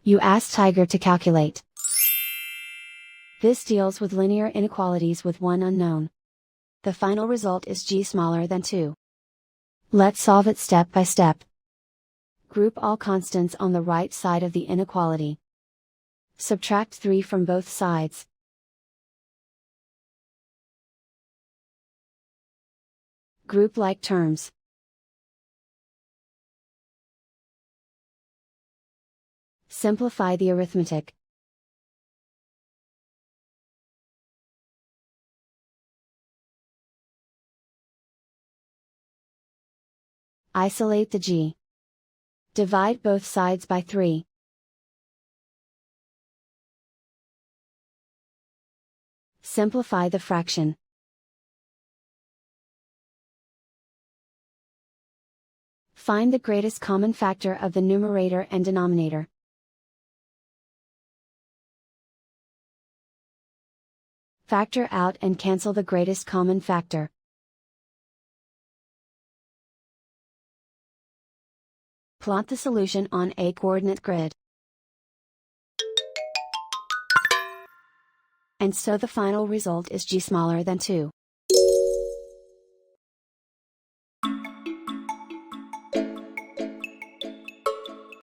You ask Tiger to calculate. This deals with linear inequalities with one unknown. The final result is g smaller than 2. Let's solve it step by step. Group all constants on the right side of the inequality. Subtract 3 from both sides. Group like terms. Simplify the arithmetic. Isolate the g. Divide both sides by 3. Simplify the fraction. Find the greatest common factor of the numerator and denominator. Factor out and cancel the greatest common factor. Plot the solution on a coordinate grid. And so the final result is g smaller than 2.